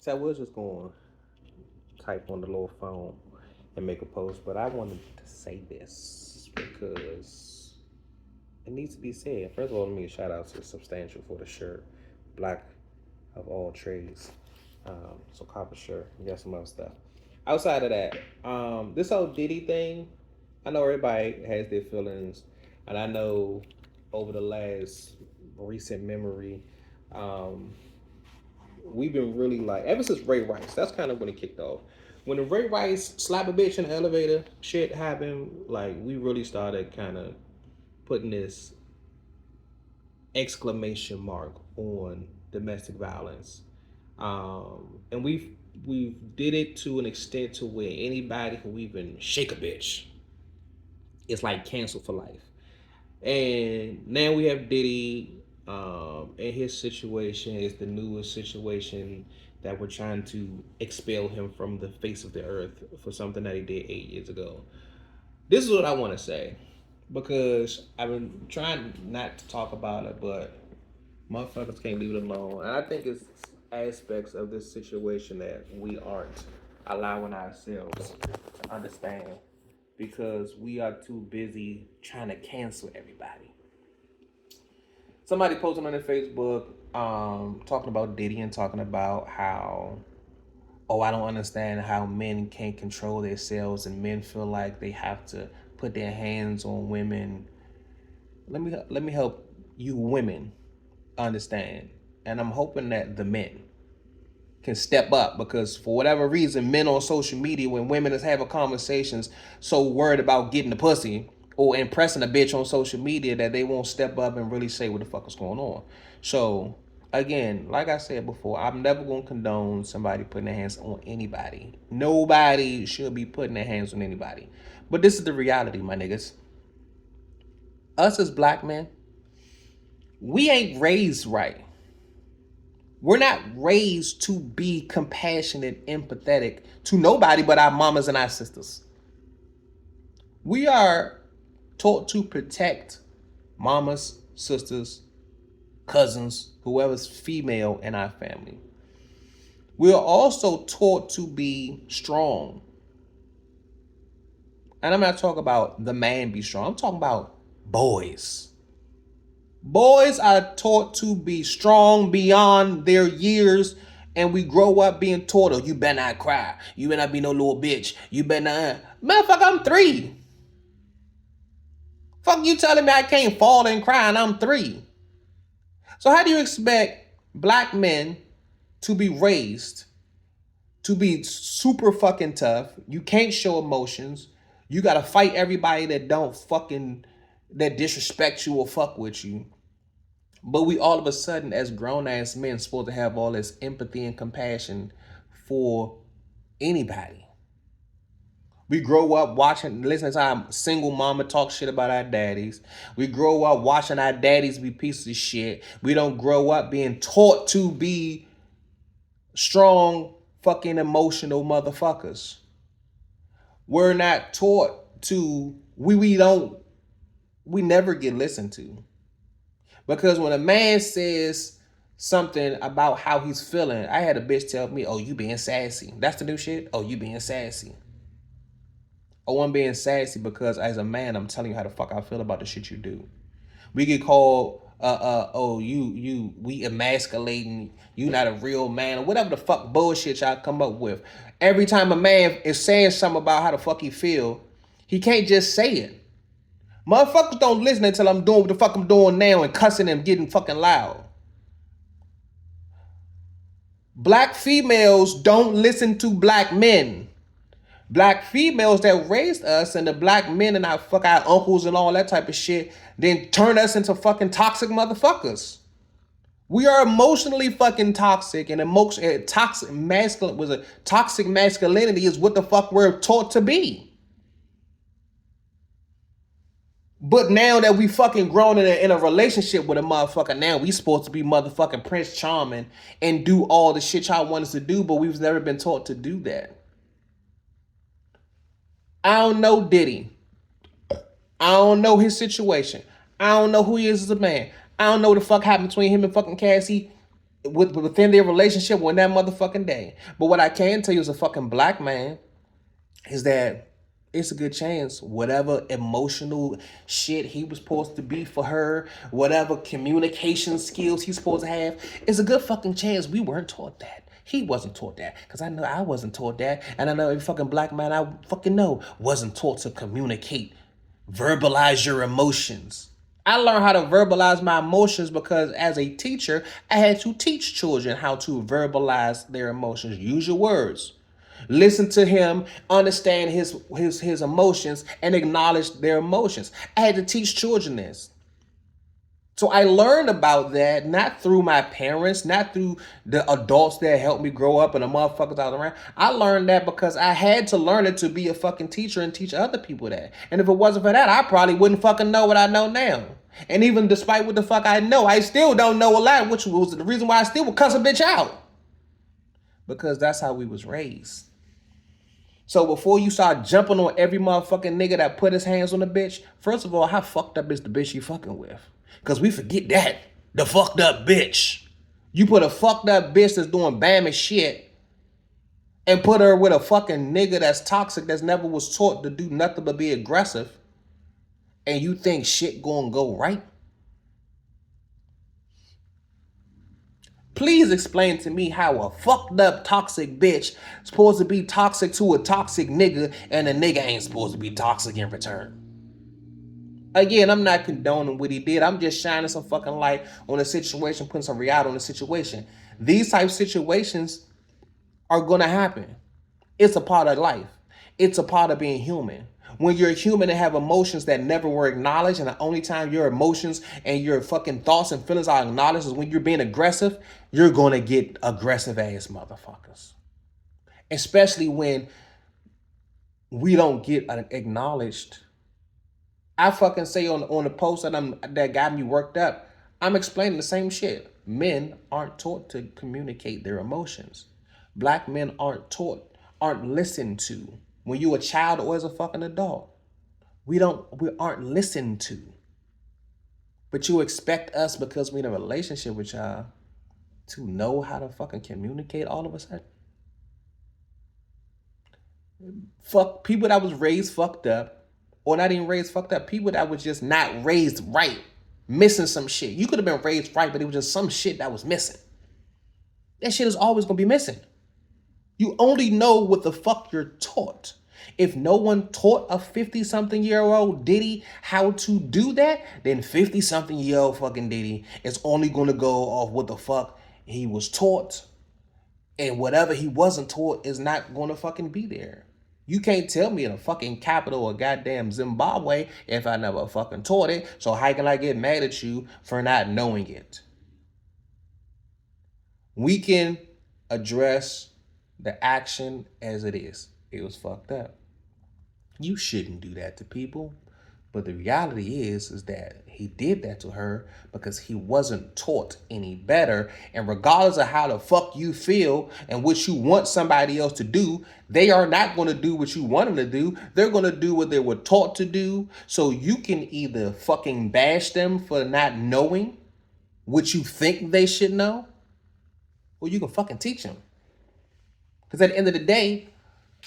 So I was just going to type on the little phone and make a post, but I wanted to say this because it needs to be said. First of all, let me shout out to Substantial for the shirt, Black of all trades. So copper shirt. We got some other stuff. Outside of that, this whole Diddy thing, I know everybody has their feelings, and I know over the last recent memory, um, we've been really like ever since Ray Rice. That's kind of when it kicked off. When the Ray Rice slap a bitch in the elevator shit happened, like we really started kind of putting this exclamation mark on domestic violence, and we did it to an extent to where anybody who even shake a bitch is like canceled for life. And now we have Diddy, and his situation is the newest situation that we're trying to expel him from the face of the earth for something that he did 8 years ago. This is what I want to say because I've been trying not to talk about it, but motherfuckers can't leave it alone. And I think it's aspects of this situation that we aren't allowing ourselves to understand because we are too busy trying to cancel everybody. Somebody posted on their Facebook talking about Diddy and talking about how, oh, I don't understand how men can't control themselves and men feel like they have to put their hands on women. Let me help you women understand. And I'm hoping that the men can step up because for whatever reason, men on social media, when women is having conversations, so worried about getting the pussy or impressing a bitch on social media that they won't step up and really say what the fuck is going on. So again, like I said before, I'm never gonna condone somebody putting their hands on anybody. Nobody should be putting their hands on anybody. But this is the reality, my niggas. Us as black men, we ain't raised right. We're not raised to be compassionate, empathetic to nobody but our mamas and our sisters. We are taught to protect mamas, sisters, cousins, whoever's female in our family. We are also taught to be strong. And I'm not talking about the man be strong. I'm talking about boys. Boys are taught to be strong beyond their years, and we grow up being taught, oh, you better not cry. You better not be no little bitch. You better not. Motherfucker, I'm 3. Fuck you telling me I can't fall and cry and I'm 3. So how do you expect black men to be raised to be super fucking tough? You can't show emotions. You gotta fight everybody that don't fucking, that disrespect you or fuck with you. But we all of a sudden, as grown ass men, supposed to have all this empathy and compassion for anybody. We grow up watching, listening to our single mama talk shit about our daddies. We grow up watching our daddies be pieces of shit. We don't grow up being taught to be strong, fucking emotional motherfuckers. We're not taught to, we never get listened to. Because when a man says something about how he's feeling, I had a bitch tell me, oh, you being sassy. That's the new shit? Oh, you being sassy. Oh, I'm being sassy because as a man, I'm telling you how the fuck I feel about the shit you do. We get called, oh, we emasculating, you not a real man, or whatever the fuck bullshit y'all come up with. Every time a man is saying something about how the fuck he feel, he can't just say it. Motherfuckers don't listen until I'm doing what the fuck I'm doing now and cussing and getting fucking loud. Black females don't listen to black men. Black females that raised us and the black men and our uncles and all that type of shit then turn us into fucking toxic motherfuckers. We are emotionally fucking toxic, and toxic masculinity is what the fuck we're taught to be. But now that we fucking grown in a relationship with a motherfucker, now we supposed to be motherfucking Prince Charming and do all the shit y'all want us to do, but we've never been taught to do that. I don't know Diddy. I don't know his situation. I don't know who he is as a man. I don't know what the fuck happened between him and fucking Cassie. within their relationship when that motherfucking day. But what I can tell you as a fucking black man is that it's a good chance whatever emotional shit he was supposed to be for her, whatever communication skills he's supposed to have, it's a good fucking chance we weren't taught that. He wasn't taught that. Because I know I wasn't taught that. And I know every fucking black man I fucking know wasn't taught to communicate, verbalize your emotions. I learned how to verbalize my emotions because as a teacher, I had to teach children how to verbalize their emotions. Use your words. Listen to him, understand his emotions, and acknowledge their emotions. I had to teach children this. So I learned about that not through my parents, not through the adults that helped me grow up and the motherfuckers I was around. I learned that because I had to learn it to be a fucking teacher and teach other people that. And if it wasn't for that, I probably wouldn't fucking know what I know now. And even despite what the fuck I know, I still don't know a lot, which was the reason why I still would cuss a bitch out. Because that's how we was raised. So before you start jumping on every motherfucking nigga that put his hands on a bitch, first of all, how fucked up is the bitch you fucking with? Because we forget that. The fucked up bitch. You put a fucked up bitch that's doing bam and shit and put her with a fucking nigga that's toxic, that's never was taught to do nothing but be aggressive, and you think shit gonna go right? Please explain to me how a fucked up toxic bitch is supposed to be toxic to a toxic nigga and a nigga ain't supposed to be toxic in return. Again, I'm not condoning what he did. I'm just shining some fucking light on the situation, putting some reality on the situation. These type of situations are going to happen. It's a part of life. It's a part of being human. When you're human and have emotions that never were acknowledged, and the only time your emotions and your fucking thoughts and feelings are acknowledged is when you're being aggressive, you're going to get aggressive ass motherfuckers. Especially when we don't get acknowledged. I fucking say on the post that got me worked up, I'm explaining the same shit. Men aren't taught to communicate their emotions. Black men aren't listened to. When you a child or as a fucking adult, we aren't listened to. But you expect us, because we're in a relationship with y'all, to know how to fucking communicate all of a sudden? Fuck people that was raised fucked up. Or not even raised fucked up. People that was just not raised right. Missing some shit. You could have been raised right, but it was just some shit that was missing. That shit is always going to be missing. You only know what the fuck you're taught. If no one taught a 50-something-year-old Diddy how to do that, then 50-something-year-old fucking Diddy is only going to go off what the fuck he was taught. And whatever he wasn't taught is not going to fucking be there. You can't tell me in a fucking capital of goddamn Zimbabwe if I never fucking taught it. So how can I get mad at you for not knowing it? We can address the action as it is. It was fucked up. You shouldn't do that to people. But the reality is that he did that to her because he wasn't taught any better. And regardless of how the fuck you feel and what you want somebody else to do, they are not going to do what you want them to do. They're going to do what they were taught to do. So you can either fucking bash them for not knowing what you think they should know, or you can fucking teach them. Because at the end of the day,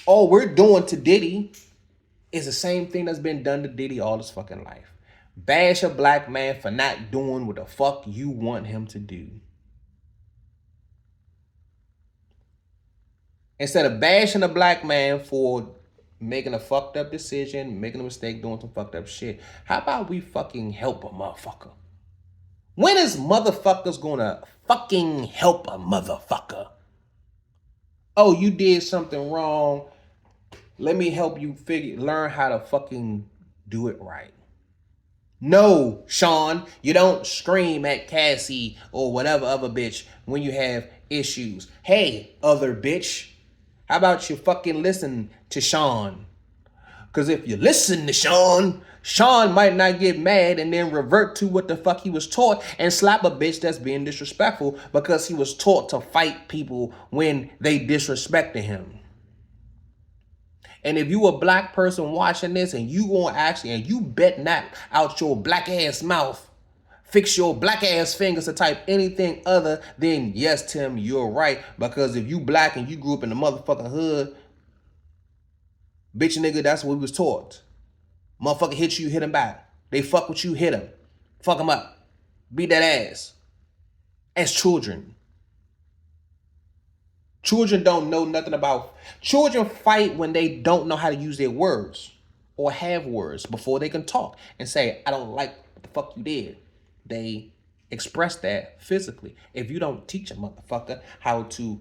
all we're doing to Diddy is the same thing that's been done to Diddy all his fucking life. Bash a black man for not doing what the fuck you want him to do. Instead of bashing a black man for making a fucked up decision, making a mistake, doing some fucked up shit, how about we fucking help a motherfucker? When is motherfuckers gonna fucking help a motherfucker? Oh, you did something wrong. Let me help you learn how to fucking do it right. No, Sean, you don't scream at Cassie or whatever other bitch when you have issues. Hey, other bitch, how about you fucking listen to Sean? Because if you listen to Sean, Sean might not get mad and then revert to what the fuck he was taught and slap a bitch that's being disrespectful because he was taught to fight people when they disrespected him. And if you a black person watching this and you gonna actually, and you bet not out your black ass mouth Fix your black ass fingers to type anything other than yes, Tim, you're right. Because if you black and you grew up in the motherfucking hood, bitch nigga, that's what we was taught. Motherfucker hit you, hit him back. They fuck with you, hit him. Fuck him up. Beat that ass. As children. Children don't know nothing about. Children fight when they don't know how to use their words or have words before they can talk and say, I don't like what the fuck you did. They express that physically. If you don't teach a motherfucker how to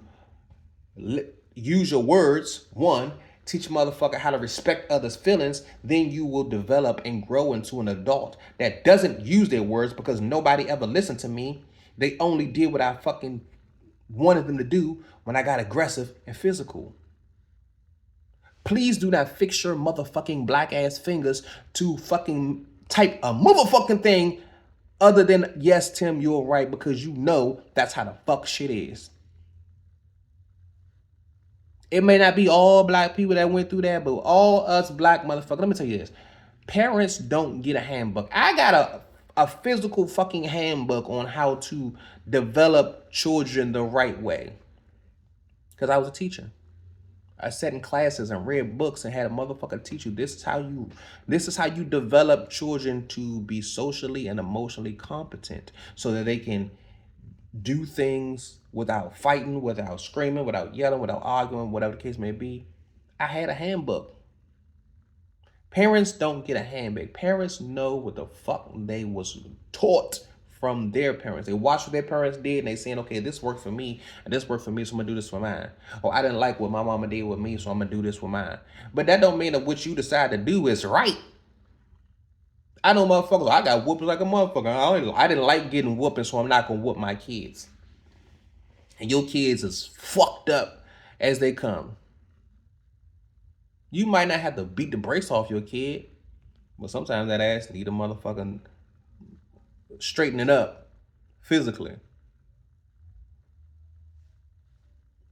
use your words, one, teach a motherfucker how to respect others' feelings, then you will develop and grow into an adult that doesn't use their words because nobody ever listened to me. They only did what I fucking wanted them to do when I got aggressive and physical. Please do not fix your motherfucking black ass fingers to fucking type a motherfucking thing other than yes, Tim, you're right, because you know that's how the fuck shit is. It may not be all black people that went through that, but all us black motherfuckers, let me tell you this. Parents don't get a handbook. I got a physical fucking handbook on how to develop children the right way. Because I was a teacher. I sat in classes and read books and had a motherfucker teach you this is how you develop children to be socially and emotionally competent so that they can do things without fighting, without screaming, without yelling, without arguing, whatever the case may be. I had a handbook. Parents don't get a handbook. Parents know what the fuck they was taught from their parents. They watched what their parents did and they saying, okay, this worked for me and this worked for me, so I'm gonna do this for mine. Or I didn't like what my mama did with me, so I'm gonna do this for mine. But that don't mean that what you decide to do is right. I know motherfuckers, I got whooped like a motherfucker. I didn't like getting whooping, so I'm not gonna whoop my kids. And your kids is fucked up as they come. You might not have to beat the brakes off your kid, but sometimes that ass need a motherfucking straightening up physically.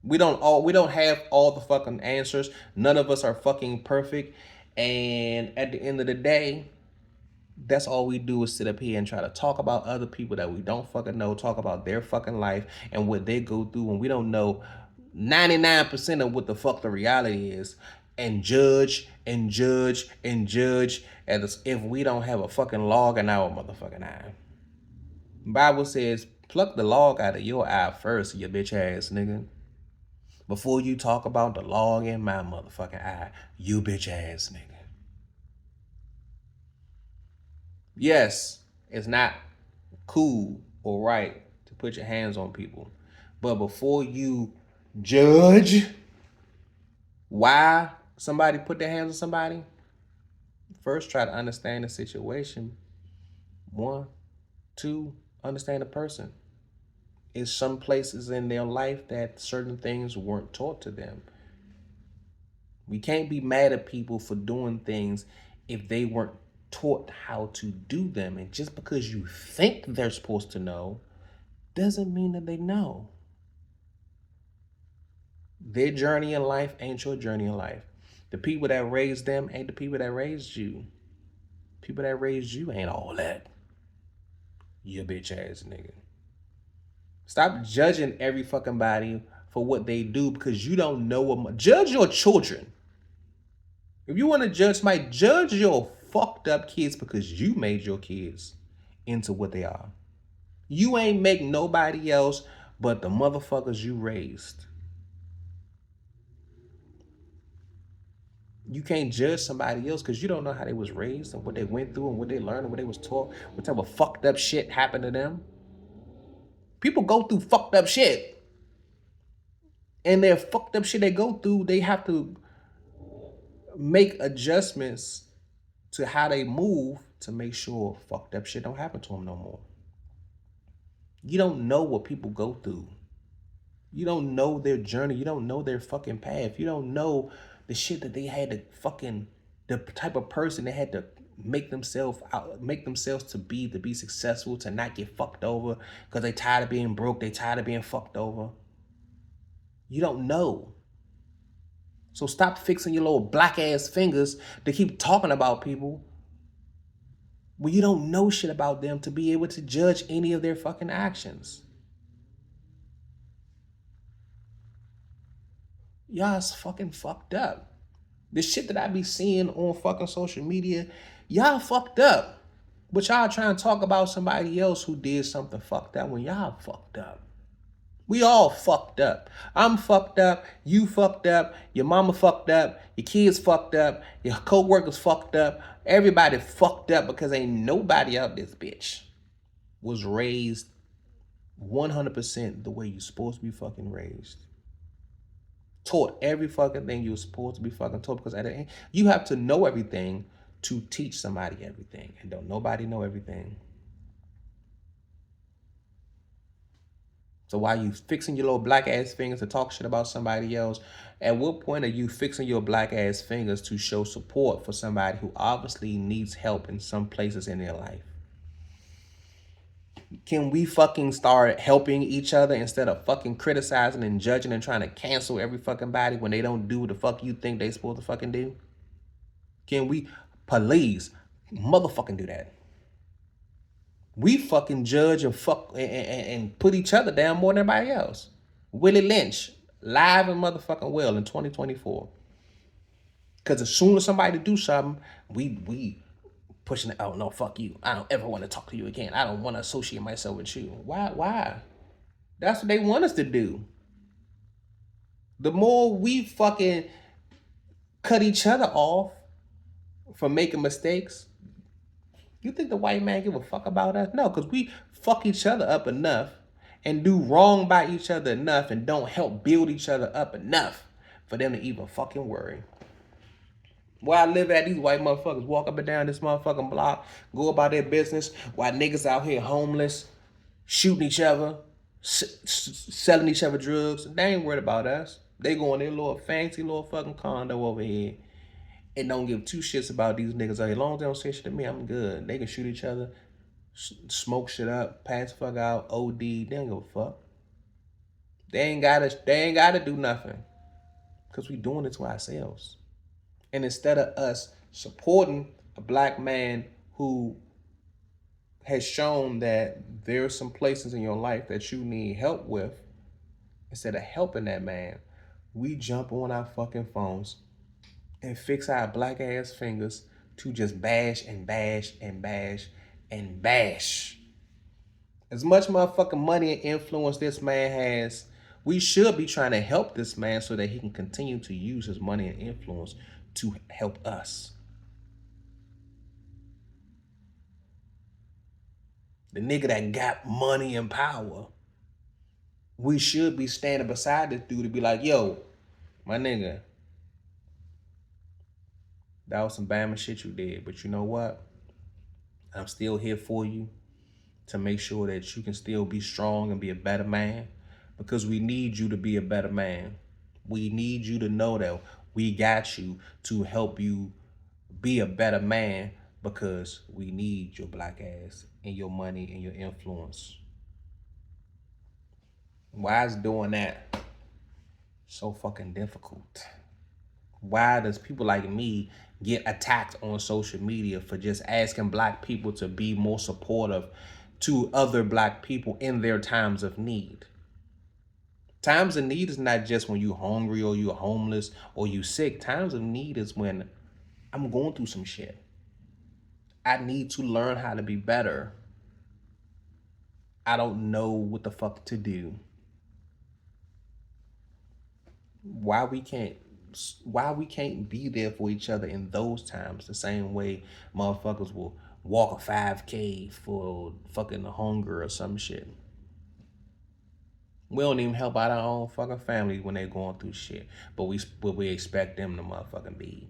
We don't have all the fucking answers. None of us are fucking perfect. And at the end of the day, that's all we do is sit up here and try to talk about other people that we don't fucking know, talk about their fucking life and what they go through when we don't know 99% of what the fuck the reality is, and judge and judge and judge as if we don't have a fucking log in our motherfucking eye. Bible says, pluck the log out of your eye first, you bitch ass nigga. Before you talk about the log in my motherfucking eye, you bitch ass nigga. Yes, it's not cool or right to put your hands on people. But before you judge why somebody put their hands on somebody, first try to understand the situation. 1, 2, understand the person. Is some places in their life that certain things weren't taught to them. We can't be mad at people for doing things if they weren't taught how to do them. And just because you think they're supposed to know doesn't mean that they know. Their journey in life ain't your journey in life. The people that raised them ain't the people that raised you. People that raised you ain't all that. You bitch ass nigga. Stop judging every fucking body for what they do because you don't know what. Judge your children. If you want to judge somebody, judge your fucked up kids because you made your kids into what they are. You ain't make nobody else but the motherfuckers you raised. You can't judge somebody else because you don't know how they was raised and what they went through and what they learned and what they was taught, what type of fucked up shit happened to them. People go through fucked up shit. And their fucked up shit they go through, they have to make adjustments to how they move to make sure fucked up shit don't happen to them no more. You don't know what people go through. You don't know their journey. You don't know their fucking path. You don't know the shit that they had to fucking, the type of person they had to make themselves to be successful, to not get fucked over because they tired of being broke. They tired of being fucked over. You don't know. So stop fixing your little black ass fingers to keep talking about people when you don't know shit about them to be able to judge any of their fucking actions. Y'all's fucking fucked up. The shit that I be seeing on fucking social media, y'all fucked up. But y'all trying to talk about somebody else who did something fucked up when y'all fucked up. We all fucked up. I'm fucked up. You fucked up. Your mama fucked up. Your kids fucked up. Your co-workers fucked up. Everybody fucked up because ain't nobody out this bitch was raised 100% the way you supposed to be fucking raised. Taught every fucking thing you were supposed to be fucking taught, because at the end, you have to know everything to teach somebody everything. And don't nobody know everything. So while you fixing your little black ass fingers to talk shit about somebody else, at what point are you fixing your black ass fingers to show support for somebody who obviously needs help in some places in their life? Can we fucking start helping each other instead of fucking criticizing and judging and trying to cancel every fucking body when they don't do what the fuck you think they supposed to fucking do? Can we please motherfucking do that? We fucking judge and and put each other down more than everybody else. Willie Lynch, live and motherfucking well in 2024. Because as soon as somebody do something, we pushing it. Oh no, fuck you. I don't ever want to talk to you again. I don't want to associate myself with you. Why? Why? That's what they want us to do. The more we fucking cut each other off for making mistakes, you think the white man give a fuck about us? No, because we fuck each other up enough and do wrong by each other enough and don't help build each other up enough for them to even fucking worry. Where I live at, these white motherfuckers walk up and down this motherfucking block, go about their business, while niggas out here homeless, shooting each other, selling each other drugs. They ain't worried about us. They go in their little fancy little fucking condo over here and don't give two shits about these niggas. As long as they don't say shit to me, I'm good. They can shoot each other, smoke shit up, pass the fuck out, OD. They don't give a fuck. They ain't gotta do nothing. Because we doing it to ourselves. And instead of us supporting a black man who has shown that there are some places in your life that you need help with, instead of helping that man, we jump on our fucking phones and fix our black ass fingers to just bash and bash and bash and bash. As much motherfucking money and influence this man has, we should be trying to help this man so that he can continue to use his money and influence to help us. The nigga that got money and power, we should be standing beside this dude to be like, yo, my nigga, that was some bama shit you did, but you know what? I'm still here for you to make sure that you can still be strong and be a better man, because we need you to be a better man. We need you to know that we got you to help you be a better man, because we need your black ass and your money and your influence. Why is doing that so fucking difficult? Why does people like me get attacked on social media for just asking black people to be more supportive to other black people in their times of need? Times of need is not just when you're hungry or you're homeless or you sick. Times of need is when I'm going through some shit. I need to learn how to be better. I don't know what the fuck to do. Why we can't be there for each other in those times the same way motherfuckers will walk a 5K for fucking hunger or some shit. We don't even help out our own fucking family when they going through shit, but we expect them to motherfucking be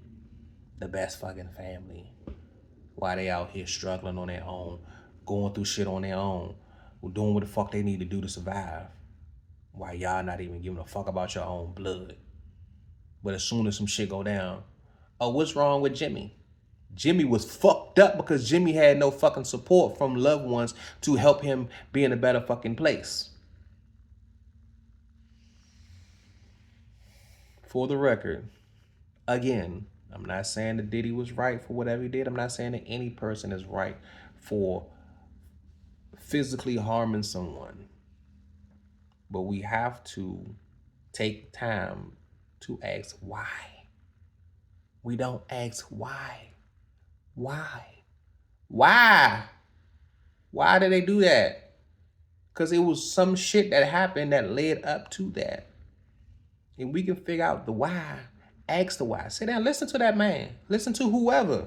the best fucking family while they out here struggling on their own, going through shit on their own, doing what the fuck they need to do to survive. Why y'all not even giving a fuck about your own blood? But as soon as some shit go down, oh, what's wrong with Jimmy? Jimmy was fucked up because Jimmy had no fucking support from loved ones to help him be in a better fucking place. For the record, again, I'm not saying that Diddy was right for whatever he did. I'm not saying that any person is right for physically harming someone. But we have to take time to ask why. We don't ask why. Why? Why? Why did they do that? Because it was some shit that happened that led up to that. And we can figure out the why. Ask the why. Sit down, listen to that man. Listen to whoever.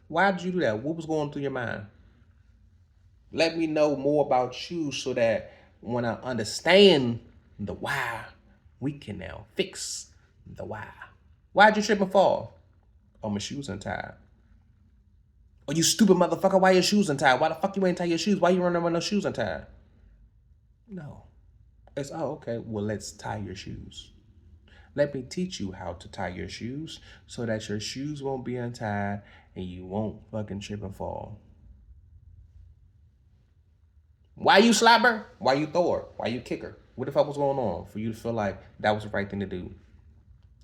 Why did you do that? What was going through your mind? Let me know more about you so that when I understand the why, we can now fix the why. Why'd you trip and fall? Oh, my shoes untied. Oh, you stupid motherfucker, why your shoes untied? Why the fuck you ain't tie your shoes? Why you running around with no shoes untied? No. It's, oh, okay, well, let's tie your shoes. Let me teach you how to tie your shoes so that your shoes won't be untied and you won't fucking trip and fall. Why you slap her? Why you throw her? Why you kick her? What the fuck was going on for you to feel like that was the right thing to do?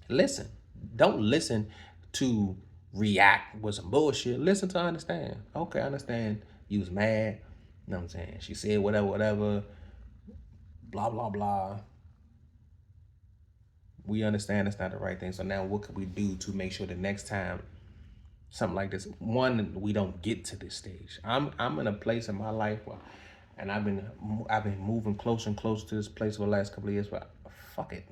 Listen. Don't listen to react with some bullshit. Listen to understand. Okay, I understand you was mad. You know what I'm saying? She said whatever, whatever. Blah, blah, blah. We understand it's not the right thing. So now what could we do to make sure the next time something like this, one, we don't get to this stage? I'm in a place in my life where, and I've been moving closer and closer to this place for the last couple of years, but fuck it.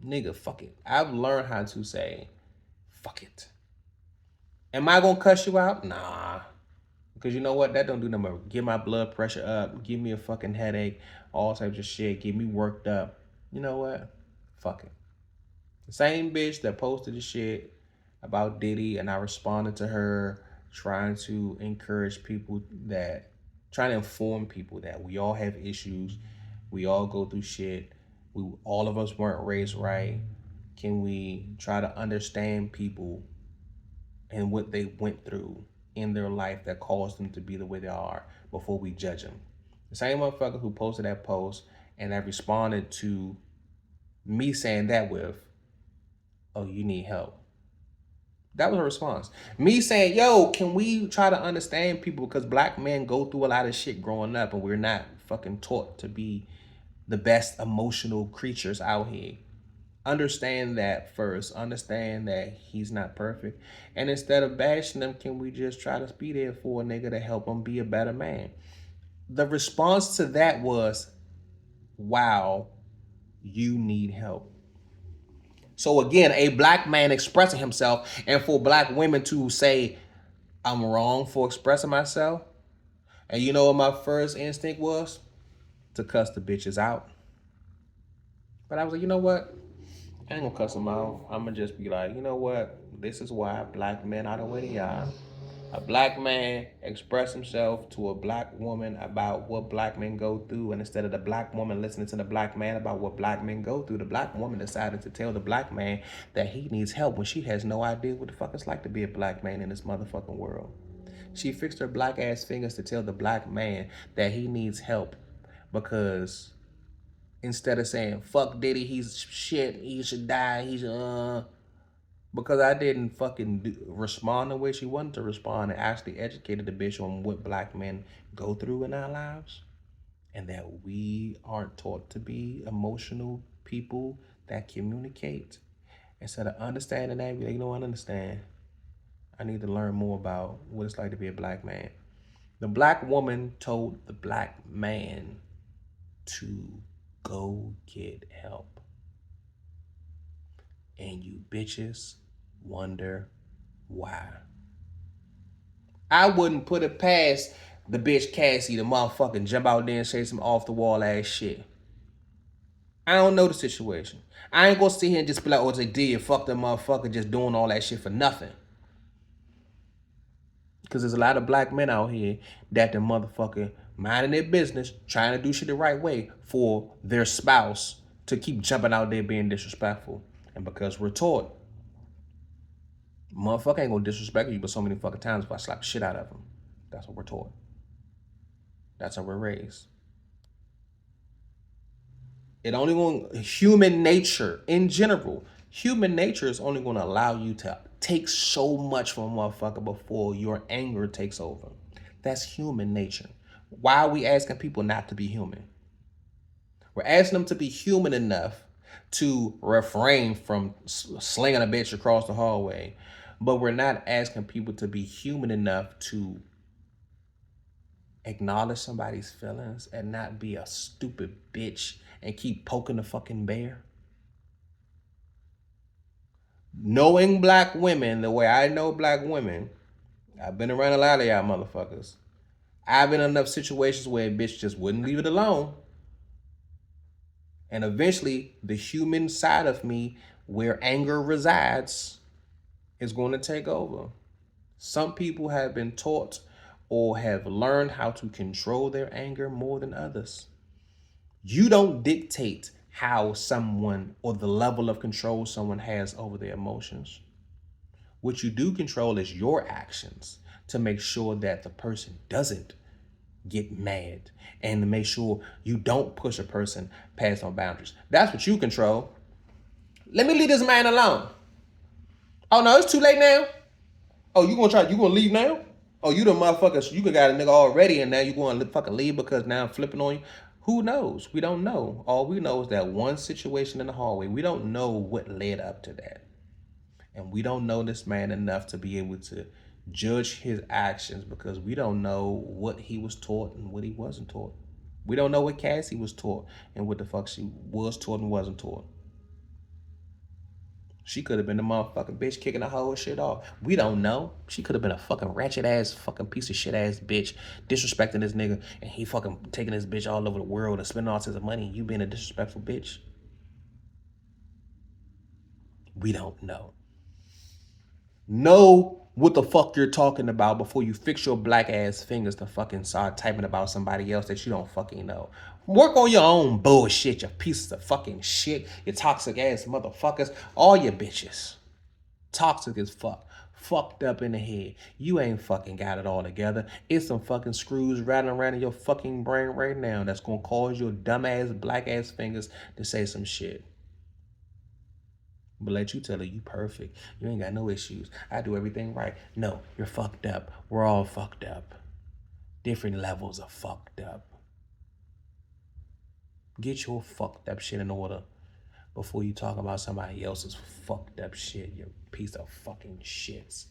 Nigga, fuck it. I've learned how to say, fuck it. Am I gonna cuss you out? Nah. Because you know what? That don't do nothing but get my blood pressure up, give me a fucking headache, all types of shit, get me worked up. You know what? Fuck it. The same bitch that posted the shit about Diddy, and I responded to her trying to encourage people that, trying to inform people that we all have issues, we all go through shit, all of us weren't raised right. Can we try to understand people and what they went through in their life that caused them to be the way they are before we judge them? The same motherfucker who posted that post and I responded to me saying that with, oh, you need help. That was a response. Me saying, yo, can we try to understand people? Because black men go through a lot of shit growing up and we're not fucking taught to be the best emotional creatures out here. Understand that first. Understand that he's not perfect. And instead of bashing him, can we just try to be there for a nigga to help him be a better man? The response to that was, wow, you need help. So again, a black man expressing himself, and for black women to say, I'm wrong for expressing myself. And you know what my first instinct was? To cuss the bitches out. But I was like, you know what? I ain't gonna cuss them out. I'm gonna just be like, you know what? This is why black men are the way they are. A black man express himself to a black woman about what black men go through, and instead of the black woman listening to the black man about what black men go through, the black woman decided to tell the black man that he needs help when she has no idea what the fuck it's like to be a black man in this motherfucking world. She fixed her black ass fingers to tell the black man that he needs help because instead of saying, fuck Diddy, he's shit, he should die, he should, because I didn't fucking respond the way she wanted to respond and actually educated the bitch on what black men go through in our lives and that we aren't taught to be emotional people that communicate. Instead of understanding that, be like, you know, I understand. I need to learn more about what it's like to be a black man. The black woman told the black man to go get help. And you bitches wonder why. I wouldn't put it past the bitch Cassie to motherfucking jump out there and say some off the wall ass shit. I don't know the situation. I ain't gonna sit here and just be like, oh, they did, fuck the motherfucker just doing all that shit for nothing. Because there's a lot of black men out here that the motherfucker minding their business, trying to do shit the right way for their spouse to keep jumping out there being disrespectful. And because we're taught, motherfucker ain't gonna disrespect you but so many fucking times if I slap the shit out of him. That's what we're taught. That's how we're raised. It only gonna, human nature in general, human nature is only gonna allow you to take so much from a motherfucker before your anger takes over. That's human nature. Why are we asking people not to be human? We're asking them to be human enough to refrain from slinging a bitch across the hallway, but we're not asking people to be human enough to acknowledge somebody's feelings and not be a stupid bitch and keep poking the fucking bear. Knowing black women the way I know black women, I've been around a lot of y'all motherfuckers. I've been in enough situations where a bitch just wouldn't leave it alone. And eventually, the human side of me, where anger resides, is going to take over. Some people have been taught or have learned how to control their anger more than others. You don't dictate how someone or the level of control someone has over their emotions. What you do control is your actions to make sure that the person doesn't get mad and to make sure you don't push a person past on boundaries. That's what you control. Let me leave this man alone. Oh no, it's too late now. Oh, you gonna leave now? Oh, you the motherfuckers, you got a nigga already and now you gonna fucking leave because now I'm flipping on you? Who knows? We don't know. All we know is that one situation in the hallway. We don't know what led up to that. And we don't know this man enough to be able to judge his actions because we don't know what he was taught and what he wasn't taught. We don't know what Cassie was taught and what the fuck she was taught and wasn't taught. She could have been the motherfucking bitch kicking the whole shit off. We don't know. She could have been a fucking ratchet ass fucking piece of shit ass bitch disrespecting this nigga and he fucking taking this bitch all over the world and spending all sorts of money. You being a disrespectful bitch. We don't know. Know what the fuck you're talking about before you fix your black ass fingers to fucking start typing about somebody else that you don't fucking know. Work on your own bullshit, you pieces of fucking shit, you toxic ass motherfuckers, all your bitches. Toxic as fuck. Fucked up in the head. You ain't fucking got it all together. It's some fucking screws rattling around in your fucking brain right now that's gonna cause your dumb ass black ass fingers to say some shit. But let you tell her you perfect. You ain't got no issues. I do everything right. No, you're fucked up. We're all fucked up. Different levels of fucked up. Get your fucked up shit in order before you talk about somebody else's fucked up shit, you piece of fucking shits.